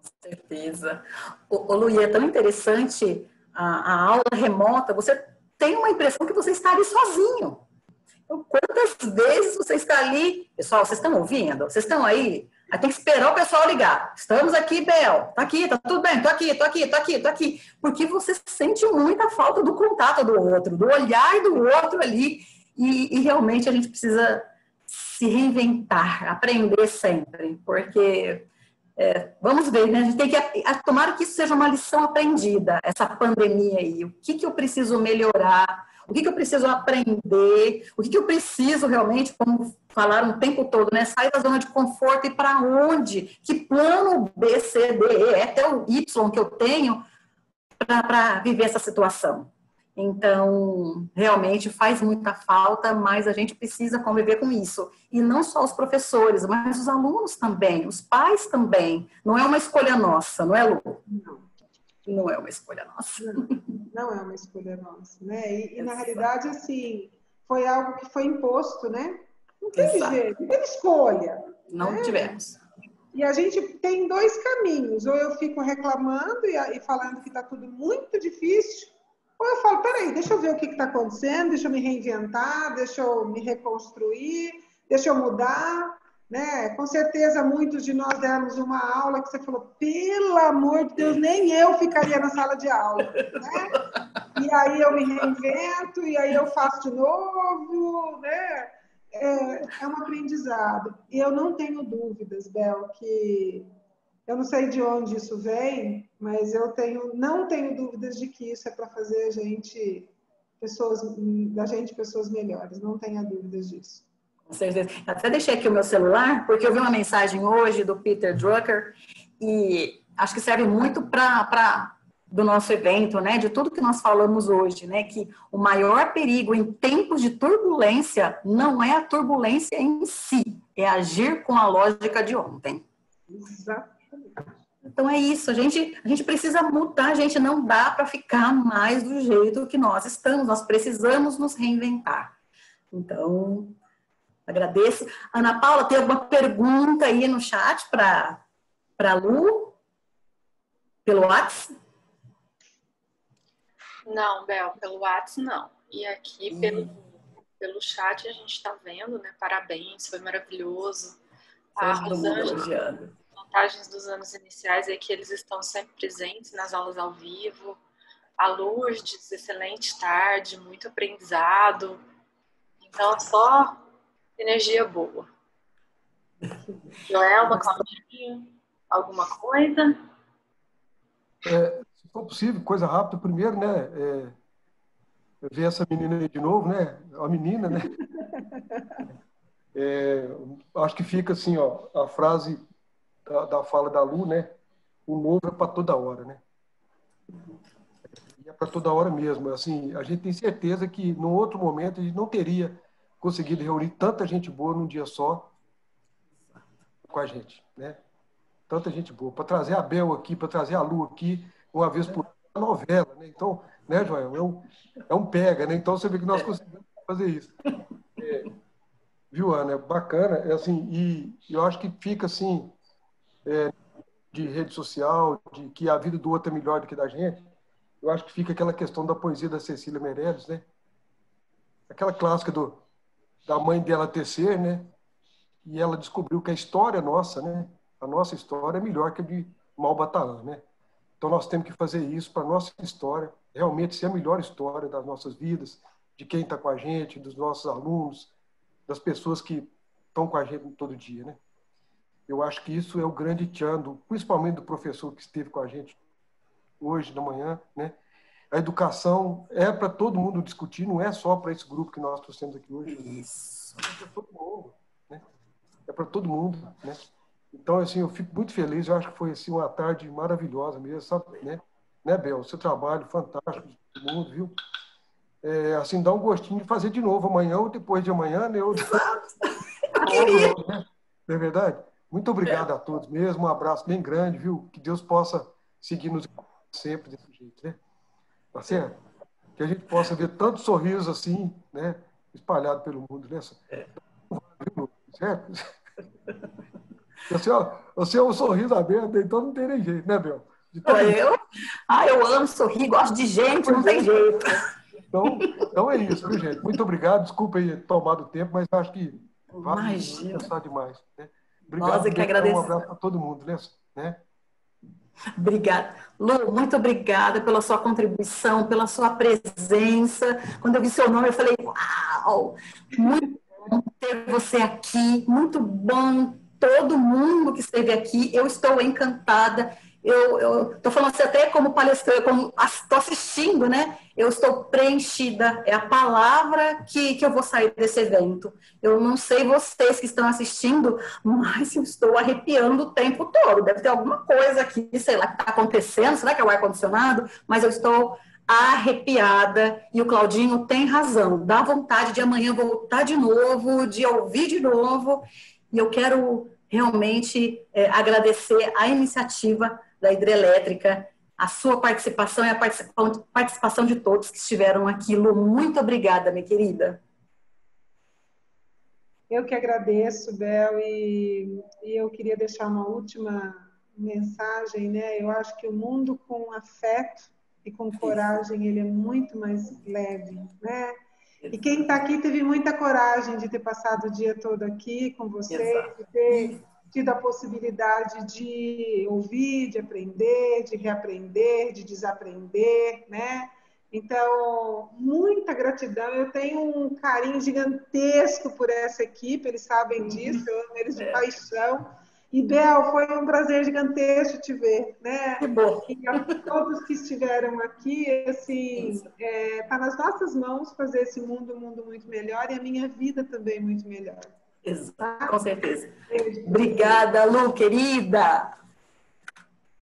Com certeza. Ô, Lu, é tão interessante a aula remota, você tem uma impressão que você está ali sozinho. Então, quantas vezes você está ali? Pessoal, vocês estão ouvindo? Vocês estão aí? Aí tem que esperar o pessoal ligar. Estamos aqui, Bel. Tá aqui, tá tudo bem? Tô aqui. Porque você sente muita falta do contato do outro, do olhar do outro ali. E realmente a gente precisa se reinventar, aprender sempre. Porque, vamos ver, né? A gente tem que tomara que isso seja uma lição aprendida, essa pandemia aí. O que eu preciso melhorar? O que eu preciso aprender? O que eu preciso realmente, como falaram o tempo todo, né? Sair da zona de conforto e para onde? Que plano B, C, D, E, até o Y que eu tenho para viver essa situação? Então, realmente faz muita falta, mas a gente precisa conviver com isso. E não só os professores, mas os alunos também, os pais também. Não é uma escolha nossa, não é, Lu? Não é uma escolha nossa. Não é uma escolha nossa, né? E na realidade, assim, foi algo que foi imposto, né? Não teve jeito, não teve escolha. Não tivemos. E a gente tem dois caminhos. Ou eu fico reclamando e falando que está tudo muito difícil, ou eu falo, peraí, deixa eu ver o que está acontecendo, deixa eu me reinventar, deixa eu me reconstruir, deixa eu mudar. Né? Com certeza, muitos de nós demos uma aula que você falou, pelo amor de Deus, nem eu ficaria na sala de aula. Né? E aí eu me reinvento, e aí eu faço de novo. Né? É um aprendizado. E eu não tenho dúvidas, Bel, que eu não sei de onde isso vem, mas eu não tenho dúvidas de que isso é para fazer da gente pessoas melhores. Não tenha dúvidas disso. Com certeza. Até deixei aqui o meu celular, porque eu vi uma mensagem hoje do Peter Drucker e acho que serve muito do nosso evento, né? De tudo que nós falamos hoje, né? Que o maior perigo em tempos de turbulência não é a turbulência em si, é agir com a lógica de ontem. Exatamente. Então é isso, a gente precisa mudar, a gente não dá para ficar mais do jeito que nós estamos, nós precisamos nos reinventar. Então, agradeço. Ana Paula, tem alguma pergunta aí no chat para a Lu? Pelo WhatsApp? Não, Bel, pelo WhatsApp não. E aqui pelo chat a gente está vendo, né? Parabéns, foi maravilhoso. A Rosângela, vantagens dos anos iniciais é que eles estão sempre presentes nas aulas ao vivo. A Lourdes, excelente tarde, muito aprendizado. Então, só energia boa. Joelma, Claudinha, alguma coisa? Se for possível, coisa rápida, primeiro, né? Ver essa menina aí de novo, né? A menina, né? Acho que fica assim, ó, a frase da fala da Lu, né? O novo é para toda hora, né? E é para toda hora mesmo. Assim, a gente tem certeza que, num outro momento, a gente não teria conseguido reunir tanta gente boa num dia só com a gente, né? Tanta gente boa. Para trazer a Bel aqui, para trazer a Lu aqui, uma vez por novela, né? Então, né, Joel? É um pega, né? Então, você vê que nós conseguimos fazer isso. Viu, Ana? É bacana. Assim, e eu acho que fica assim, de rede social, de que a vida do outro é melhor do que da gente. Eu acho que fica aquela questão da poesia da Cecília Meirelles, né? Aquela clássica do da mãe dela tecer, né? E ela descobriu que a história nossa, né? A nossa história é melhor que a de Malbataan, né? Então nós temos que fazer isso para a nossa história, realmente ser a melhor história das nossas vidas, de quem está com a gente, dos nossos alunos, das pessoas que estão com a gente todo dia, né? Eu acho que isso é o grande tchan, principalmente do professor que esteve com a gente hoje de manhã, né? A educação é para todo mundo discutir, não é só para esse grupo que nós trouxemos aqui hoje. Isso. É para todo mundo, né? É para todo mundo, né? Então, assim, eu fico muito feliz, eu acho que foi assim, uma tarde maravilhosa mesmo, sabe, né? Né, Bel? O seu trabalho fantástico de todo mundo, viu? Assim, dá um gostinho de fazer de novo amanhã ou depois de amanhã, né? Ou depois... Eu queria. Né? Não é verdade? Muito obrigado a todos mesmo, um abraço bem grande, viu? Que Deus possa seguir nos sempre desse jeito, né? Tá certo? Que a gente possa ver tantos sorrisos assim, né? Espalhados pelo mundo, né? Certo? Você é um sorriso aberto, então não tem nem jeito, né, Bel? Eu amo sorrir, gosto de gente, não tem jeito. Então é isso, viu, gente? Muito obrigado. Desculpa aí tomar o tempo, mas acho que vale pensar demais. Né? Obrigado. Nós é que agradecemos. Um abraço para todo mundo, né? Obrigada. Lu, muito obrigada pela sua contribuição, pela sua presença. Quando eu vi seu nome, eu falei, uau! Muito bom ter você aqui, muito bom todo mundo que esteve aqui. Eu estou encantada. Eu estou falando assim, até como palestrante, como estou assistindo, né? Eu estou preenchida, é a palavra que eu vou sair desse evento. Eu não sei vocês que estão assistindo, mas eu estou arrepiando o tempo todo. Deve ter alguma coisa aqui, sei lá, que está acontecendo, será que é o ar-condicionado? Mas eu estou arrepiada, e o Claudinho tem razão, dá vontade de amanhã voltar de novo, de ouvir de novo, e eu quero realmente agradecer a iniciativa da Hidrelétrica, a sua participação e a participação de todos que estiveram aqui. Lu, muito obrigada, minha querida. Eu que agradeço, Bel, e eu queria deixar uma última mensagem, né? Eu acho que o mundo com afeto e com coragem, ele é muito mais leve, né? E quem está aqui teve muita coragem de ter passado o dia todo aqui com vocês, de ter tido a possibilidade de ouvir, de aprender, de reaprender, de desaprender, né? Então, muita gratidão. Eu tenho um carinho gigantesco por essa equipe, eles sabem disso, eu amo eles de paixão. E, Bel, foi um prazer gigantesco te ver, né? Que bom. E a todos que estiveram aqui, assim, tá nas nossas mãos fazer esse mundo um mundo muito melhor e a minha vida também muito melhor. Exato, com certeza. Obrigada, Lu, querida.